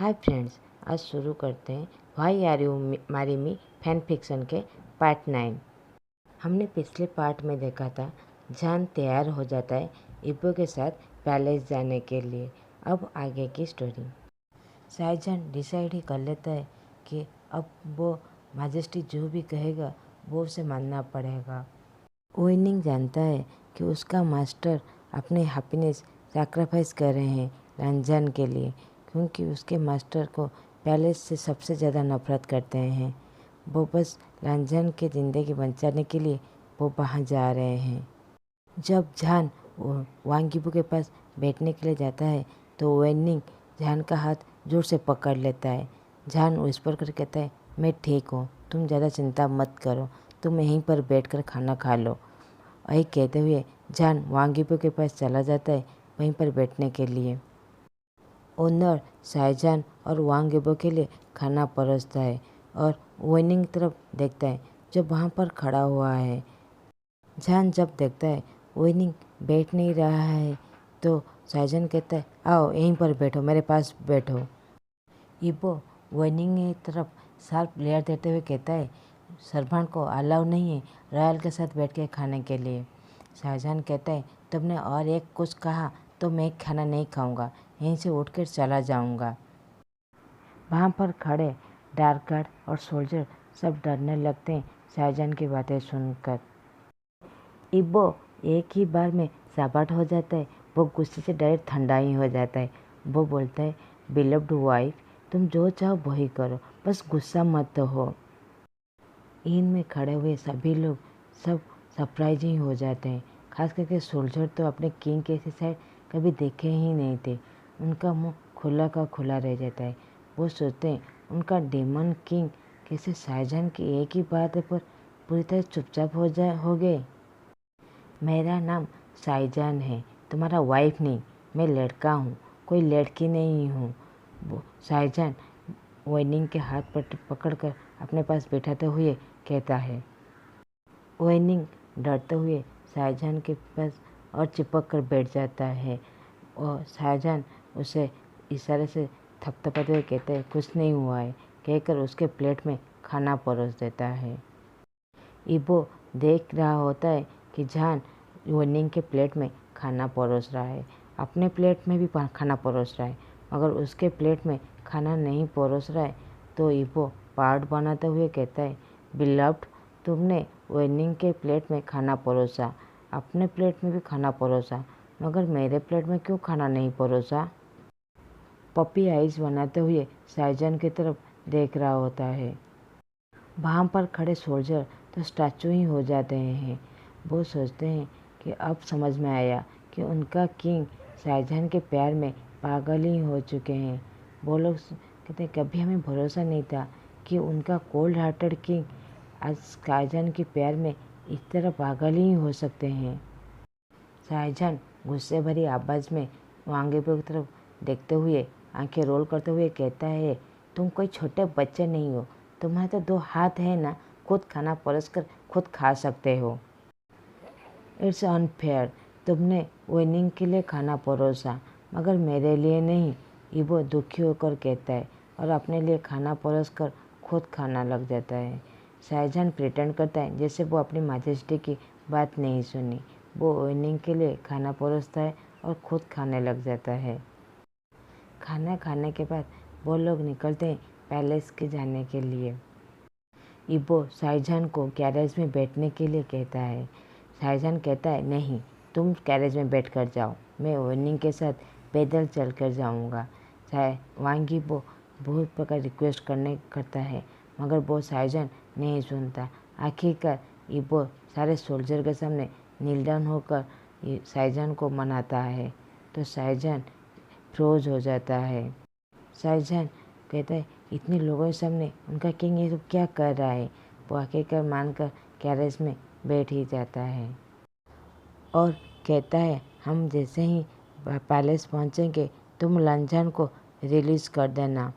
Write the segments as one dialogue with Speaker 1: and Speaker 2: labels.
Speaker 1: Hi friends, आज शुरू करते हैं why are you marry me fan fiction के पार्ट 9। हमने पिछले पार्ट में देखा था जान तैयार हो जाता है इब्बो के साथ पैलेस जाने के लिए। अब आगे की स्टोरी। शाहजहां डिसाइड ही कर लेता है कि अब वो मैजेस्टी जो भी कहेगा वो उसे मानना पड़ेगा। ओइनिंग जानता है कि उसका मास्टर अपने हैप्पीनेस सैक्रिफाइस कर रहे हैं रंजन के लिए, क्योंकि उसके मास्टर को पैलेस से सबसे ज़्यादा नफरत करते हैं। वो बस रंजन की ज़िंदगी बचाने के लिए वो वहाँ जा रहे हैं। जब जान वांग यीबो के पास बैठने के लिए जाता है तो वेनिंग जान का हाथ जोर से पकड़ लेता है। जान विस्पर कर कहता है, मैं ठीक हूँ, तुम ज़्यादा चिंता मत करो, तुम यहीं पर बैठकर खाना खा लो। वही कहते हुए जान वांग यीबो के पास चला जाता है वहीं पर बैठने के लिए। ओनर शाहजहां और वांग यीबो के लिए खाना परोसता है और वेनिंग की तरफ देखता है जो वहाँ पर खड़ा हुआ है। जान जब देखता है वेनिंग बैठ नहीं रहा है तो शाहजहां कहता है, आओ यहीं पर बैठो, मेरे पास बैठो। इब्बो वेनिंग की तरफ शार्प लेयर देते हुए कहता है, सरभान को अलाउ नहीं है रॉयल के साथ बैठ के खाने के लिए। शाहजहां कहता है, तुमने और एक कुछ कहा तो मैं खाना नहीं खाऊंगा, यहीं से उठकर चला जाऊंगा। वहाँ पर खड़े डार्क गार्ड और सोल्जर सब डरने लगते हैं शाहजहां की बातें सुनकर। इब्बो एक ही बार में साबाट हो जाता है। वो गुस्से से डायरेक्ट ठंडा ही हो जाता है। वो बोलता है, बिलव्ड वाइफ, तुम जो चाहो वही करो, बस गुस्सा मत हो। इनमें खड़े हुए सभी लोग सब सरप्राइज ही हो जाते हैं। खास करके सोल्जर तो अपने किंग के ऐसी साइड कभी देखे ही नहीं थे। उनका मुंह खुला का खुला रह जाता है। वो सोचते हैं उनका डेमन किंग कैसे शाहजहां की एक ही बात पर पूरी तरह चुपचाप हो गए। मेरा नाम शाहजहां है, तुम्हारा वाइफ नहीं, मैं लड़का हूँ, कोई लड़की नहीं हूँ। वो शाहजहां वेनिंग के हाथ पर पकड़कर अपने पास बैठाते हुए कहता है। वेनिंग डरते हुए शाहजहां के पास और चिपक कर बैठ जाता है और शाहजहां उसे इशारे से थपथपाते हुए कहते हैं, कुछ नहीं हुआ है, कहकर उसके प्लेट में खाना परोस देता है। इब्बो देख रहा होता है कि जान वेनिंग के प्लेट में खाना परोस रहा है, अपने प्लेट में भी खाना परोस रहा है, मगर उसके प्लेट में खाना नहीं परोस रहा है। तो इब्बो पार्ट बनाते हुए कहता है, बिलव्ड, तुमने वेनिंग के प्लेट में खाना परोसा, अपने प्लेट में भी खाना परोसा, मगर मेरे प्लेट में क्यों खाना नहीं परोसा। पपी आइज बनाते हुए शाहजहां की तरफ देख रहा होता है। वहाँ पर खड़े सोल्जर तो स्टैचू ही हो जाते हैं। वो सोचते हैं कि अब समझ में आया कि उनका किंग शाहजहां के प्यार में पागल ही हो चुके हैं। वो लोग कहते हैं, कभी हमें भरोसा नहीं था कि उनका कोल्ड हार्टेड किंग आज शाहजहां के प्यार में इस तरह पागल ही हो सकते हैं। शाहजहां गुस्से भरी आवाज़ में वांग यीबो की तरफ देखते हुए आंखें रोल करते हुए कहता है, तुम कोई छोटे बच्चे नहीं हो, तुम्हारे तो 2 हाथ है ना, खुद खाना परोस कर खुद खा सकते हो। इट्स अनफेयर, तुमने वेनिंग के लिए खाना परोसा मगर मेरे लिए नहीं, इब्बो दुखी होकर कहता है और अपने लिए खाना परोस कर खुद खाना लग जाता है। शाहजहां प्रिटेंड करता है जैसे वो अपनी मैजेस्टी की बात नहीं सुनी। वो वेनिंग के लिए खाना परोसता है और खुद खाने लग जाता है। खाना खाने के बाद वो लोग निकलते हैं पैलेस के जाने के लिए। इब्बो शाहजहां को कैरेज में बैठने के लिए कहता है। शाहजहां कहता है, नहीं, तुम कैरेज में बैठ कर जाओ, मैं वेनिंग के साथ पैदल चल कर जाऊँगा। वांग यीबो बहुत प्रकार रिक्वेस्ट करता है मगर वो शाहजहां नहीं सुनता। आखिरकार इब्बो सारे सोल्जर के सामने नील डाउन होकर शाहजहां को मनाता है तो शाहजहां फ्रोज हो जाता है। शाहजहां कहता है, इतने लोगों के सामने उनका किंग ये सब क्या कर रहा है। वो आखिरकार मानकर कैरेज में बैठ ही जाता है और कहता है, हम जैसे ही पैलेस पहुंचेंगे तुम रंजन को रिलीज़ कर देना,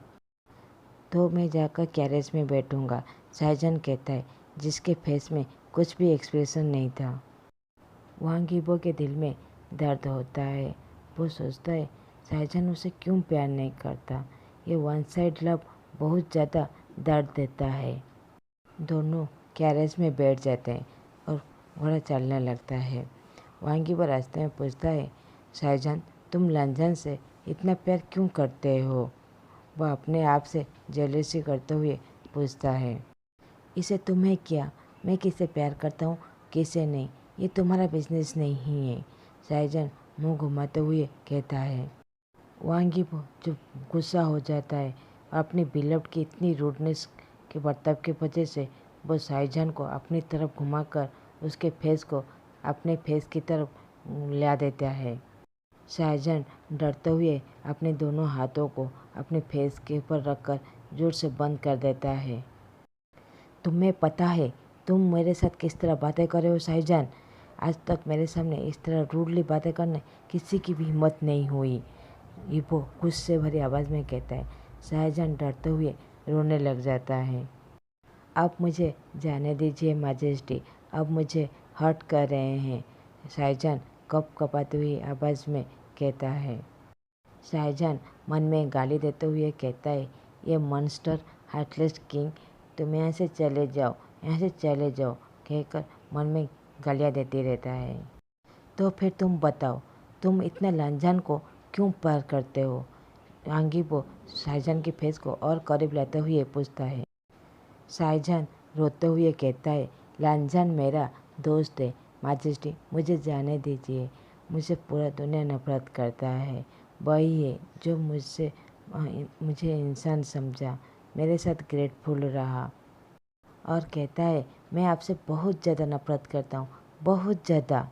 Speaker 1: तो मैं जाकर कैरेज में बैठूंगा। शाहजहां कहता है, जिसके फेस में कुछ भी एक्सप्रेशन नहीं था। वांग यीबो के दिल में दर्द होता है। वो सोचता है शाहजहां उसे क्यों प्यार नहीं करता। ये वन साइड लव बहुत ज़्यादा दर्द देता है। दोनों कैरेज में बैठ जाते हैं और घोड़ा चलने लगता है। वांगीबो रास्ते में पूछता है, शाहजहान तुम लंजन से इतना प्यार क्यों करते हो? वह अपने आप से जेलसी करते हुए पूछता है। इसे तुम्हें क्या, मैं किसे प्यार करता हूँ किसे नहीं, ये तुम्हारा बिजनेस नहीं है, शाहजहान मुंह घुमाते हुए कहता है। वांगीबो जो गुस्सा हो जाता है और अपनी बिलव्ड की इतनी रूडनेस के बर्ताव की वजह से वो शाहजहान को अपनी तरफ घुमाकर उसके फेस को अपने फेस की तरफ ला देता है। शाहजहान डरते हुए अपने दोनों हाथों को अपने फेस के ऊपर रखकर जोर से बंद कर देता है। तुम्हें पता है तुम मेरे साथ किस तरह बातें कर रहे हो शाहजहान? आज तक मेरे सामने इस तरह रूडली बातें करने किसी की भी हिम्मत नहीं हुई, इबो गुस्से भरी आवाज़ में कहता है। शाहजहान डरते हुए रोने लग जाता है। अब मुझे जाने दीजिए माजेस्टी, अब मुझे हर्ट कर रहे हैं, शाहजहान कप कपाते हुए आवाज़ में कहता है। शाहजहान मन में गाली देते हुए कहता है, ये मॉन्स्टर हार्टलेस किंग, तुम यहाँ से चले जाओ, यहाँ से चले जाओ कहकर मन में गालियाँ देते रहता है। तो फिर तुम बताओ, तुम इतना लांछन को क्यों प्यार करते हो? वांगीबो शाहजहान के फेस को और करीब लाते हुए पूछता है। शाहजहान रोते हुए कहता है, लांछन मेरा दोस्त है माजेस्टी, मुझे जाने दीजिए, मुझे पूरा दुनिया नफरत करता है, वही है जो मुझे इंसान समझा, मेरे साथ ग्रेटफुल रहा और कहता है मैं आपसे बहुत ज़्यादा नफरत करता हूँ, बहुत ज़्यादा।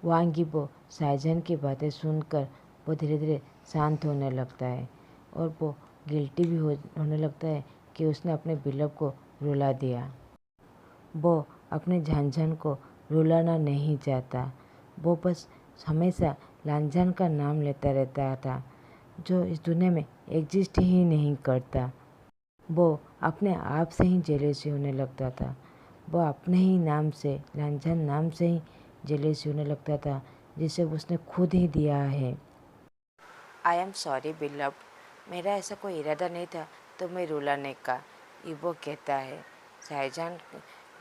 Speaker 1: वांगीबो शाहजहान की बातें सुनकर वो धीरे धीरे शांत होने लगता है और वो गिल्टी भी होने लगता है कि उसने अपने बिलव को रुला दिया। वो अपने झांझान को रुलाना नहीं चाहता, वो बस हमेशा लांछन का नाम लेता रहता था जो इस दुनिया में एग्जिस्ट ही नहीं करता। वो अपने आप से ही जेलसी होने लगता था, वो अपने ही नाम से, लांछन नाम से ही जेलसी होने लगता था जिसे उसने खुद ही दिया है। आई एम सॉरी बिलव्ड, मेरा ऐसा कोई इरादा नहीं था तुम्हें रुलाने का, इबो कहता है। शाहजहान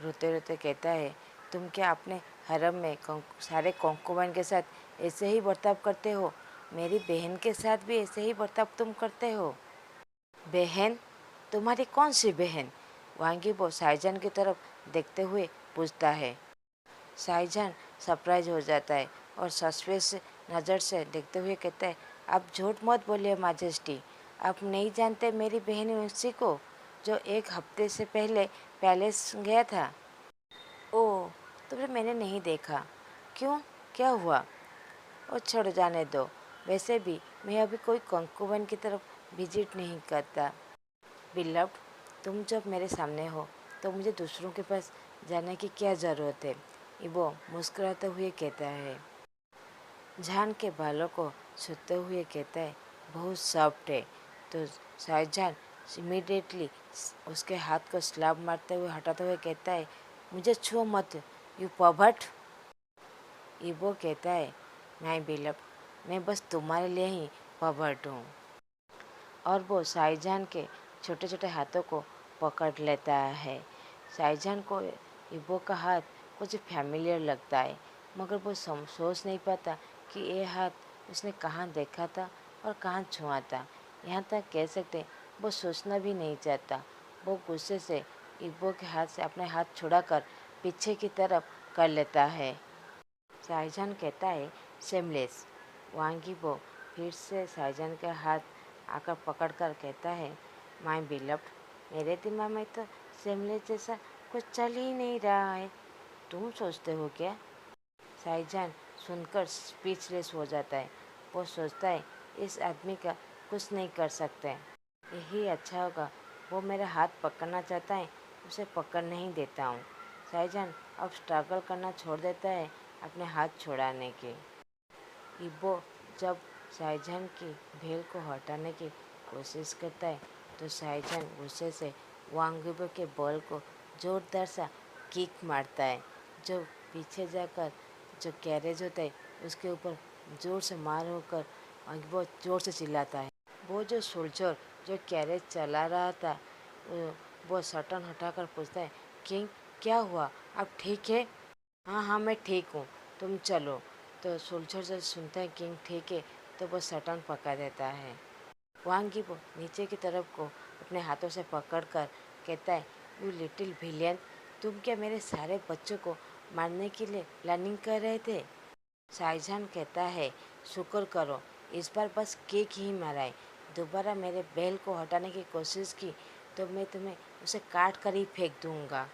Speaker 1: रोते रोते कहता है, तुम क्या अपने हरम में सारे कॉन्कुबाइन के साथ ऐसे ही बर्ताव करते हो? मेरी बहन के साथ भी ऐसे ही बर्ताव तुम करते हो? बहन? तुम्हारी कौन सी बहन? वांगीबो शाहजहान की तरफ देखते हुए पूछता है। शाहजहान सरप्राइज हो जाता है और सस्पेंस नज़र से देखते हुए कहता है, आप झूठ मत बोलिए माजेस्टी, आप नहीं जानते मेरी बहन उसी को जो एक हफ्ते से पहले पैलेस गया था। ओह, तो फिर मैंने नहीं देखा। क्यों, क्या हुआ? और छोड़ जाने दो, वैसे भी मैं अभी कोई कंकुबन की तरफ विजिट नहीं करता। बिलव्ड, तुम जब मेरे सामने हो तो मुझे दूसरों के पास जाने की क्या ज़रूरत है, इबो मुस्कुराते हुए कहता है। जान के बालों को छूते हुए कहता है, बहुत सॉफ्ट है। तो शाहजहान इमीडिएटली उसके हाथ को स्लैब मारते हुए हटाते हुए कहता है, मुझे छुओ मत यू पवर्ट। इबो कहता है, माय बिलव्ड, मैं बस तुम्हारे लिए ही पवर्ट हूँ। और वो शाहजहान के छोटे छोटे हाथों को पकड़ लेता है। शाहजहान को इबो का हाथ कुछ फैमिलियर लगता है, मगर वो सोच नहीं पाता कि ये हाथ उसने कहाँ देखा था और कहाँ छुआ था। यहाँ तक कह सकते वो सोचना भी नहीं चाहता। वो गुस्से से इबो के हाथ से अपने हाथ छुड़ाकर पीछे की तरफ कर लेता है। शाहजहान कहता है, शेमलेस। वांगीबो फिर से शाहजहान के हाथ आकर पकड़कर कहता है, माय बिलव्ड, मेरे दिमाग में तो शेमलेस जैसा कुछ चल ही नहीं रहा है, तुम सोचते हो क्या? शाहजहान सुनकर स्पीचलेस हो जाता है। वो सोचता है इस आदमी का कुछ नहीं कर सकते, यही अच्छा होगा, वो मेरा हाथ पकड़ना चाहता है, उसे पकड़ नहीं देता हूँ। शाहजहान अब स्ट्रगल करना छोड़ देता है अपने हाथ छुड़ाने के। इबो जब शाहजहान की भेल को हटाने की कोशिश करता है तो शाहजहान गुस्से से वांगीबो के बॉल को जोरदार सा किक मारता है, जो पीछे जाकर जो कैरेज होता है उसके ऊपर जोर से मार होकर वांगीबो जोर से चिल्लाता है, वो जो सोल्जर जो कैरेज चला रहा था वो शटन हटाकर पूछता है, किंग क्या हुआ, आप ठीक है? हाँ हाँ मैं ठीक हूँ, तुम चलो। तो सोल्जर जब सुनता है किंग ठीक है तो वो शटन पका देता है। वांगी वो नीचे की तरफ को अपने हाथों से पकड़कर कहता है, यू लिटिल विलियन, तुम क्या मेरे सारे बच्चों को मारने के लिए प्लानिंग कर रहे थे? शाहजहान कहता है, शुक्र करो इस बार बस केक ही मराए, दोबारा मेरे बैल को हटाने की कोशिश की तो मैं तुम्हें उसे काट कर ही फेंक दूंगा।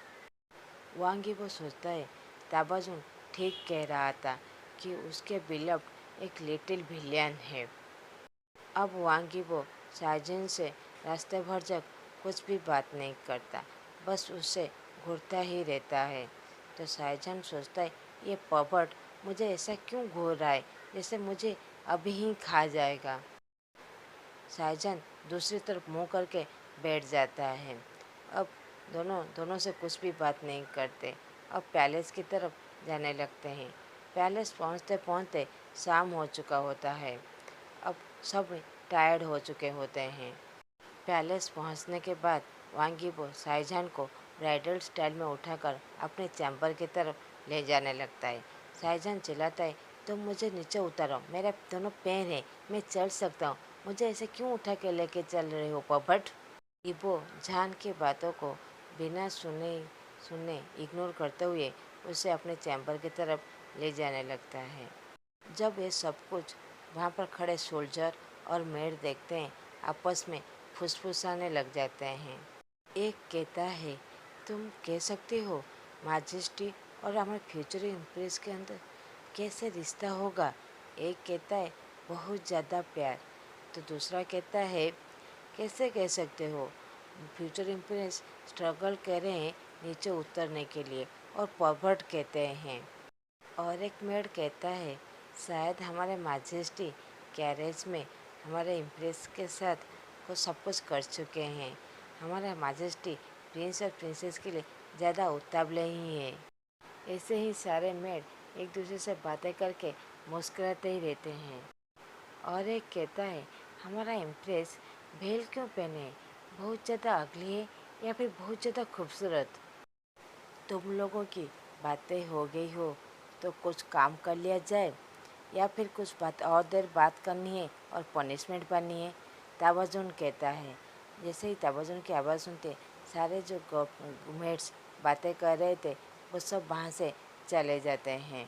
Speaker 1: वांगी वो सोचता है ताबाजुन ठीक कह रहा था कि उसके बिलव्ड एक लिटिल विलियन है। अब वांगी वो शाहजहान से रास्ते भर तक कुछ भी बात नहीं करता, बस उससे घूरता ही रहता है। तो शाहजहान सोचता है, ये पॉपट मुझे ऐसा क्यों घूर रहा है, जैसे मुझे अभी ही खा जाएगा। शाहजहान दूसरी तरफ मुंह करके बैठ जाता है। अब दोनों दोनों से कुछ भी बात नहीं करते। अब पैलेस की तरफ जाने लगते हैं। पैलेस पहुंचते पहुंचते शाम हो चुका होता है। अब सब टायर्ड हो चुके होते हैं। पैलेस पहुंचने के बाद वांगीबो शाहजहान को ब्राइडल स्टाइल में उठाकर अपने चैम्बर की तरफ ले जाने लगता है। शाहजहान चिल्लाता है, तुम मुझे नीचे उतारो, मेरे दोनों पैर हैं, मैं चल सकता हूँ, मुझे ऐसे क्यों उठा के लेके चल रहे हो पपट? इबो जान की बातों को बिना सुने सुने इग्नोर करते हुए उसे अपने चैम्बर की तरफ ले जाने लगता है। जब ये सब कुछ वहाँ पर खड़े सोल्जर और मेड देखते हैं, आपस में फुसफुसाने लग जाते हैं। एक कहता है, तुम कह सकते हो माजेस्टी और हमारे फ्यूचर इम्प्रेस के अंदर कैसे रिश्ता होगा? एक कहता है, बहुत ज़्यादा प्यार। तो दूसरा कहता है, कैसे कह सकते हो? फ्यूचर इम्प्रेस स्ट्रगल कर रहे हैं नीचे उतरने के लिए और परवर्ट कहते हैं। और एक मेड कहता है, शायद हमारे माजेस्टी कैरेज में हमारे इम्प्रेस के साथ को सब कुछ कर चुके हैं। हमारा माजेस्टी प्रिंस और प्रिंसेस के लिए ज़्यादा उतावले ही हैं। ऐसे ही सारे मेड एक दूसरे से बातें करके मुस्कुराते ही रहते हैं। और एक कहता है, हमारा इम्प्रेस भेल क्यों पहने, बहुत ज़्यादा अगली है या फिर बहुत ज़्यादा खूबसूरत? तुम लोगों की बातें हो गई हो तो कुछ काम कर लिया जाए, या फिर कुछ बात और देर बात करनी है और पनिशमेंट पानी है? ताबाजुन कहता है। जैसे ही ताबाजुन की आवाज़ सुनते सारे जो मेट्स बातें कर रहे थे वो सब वहाँ से चले जाते हैं।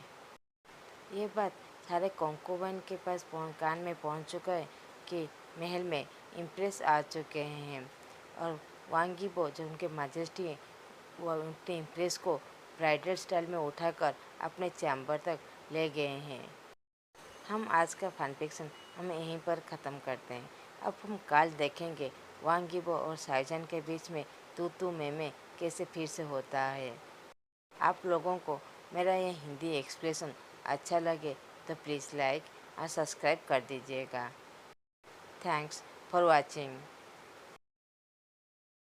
Speaker 1: ये बात सारे कॉन्कोवन के पास कान में पहुँच चुका है कि महल में इम्प्रेस आ चुके हैं और वांगीबो जो उनके माजेस्टी हैं वो उनके इम्प्रेस को ब्राइडल स्टाइल में उठाकर अपने चैम्बर तक ले गए हैं। हम आज का फन फिक्शन हम यहीं पर ख़त्म करते हैं। अब हम कल देखेंगे वांगीबो और शाहजहान के बीच में तू मैं कैसे फिर से होता है। आप लोगों को मेरा ये हिंदी एक्सप्रेशन अच्छा लगे तो प्लीज़ लाइक और सब्सक्राइब कर दीजिएगा। Thanks for watching.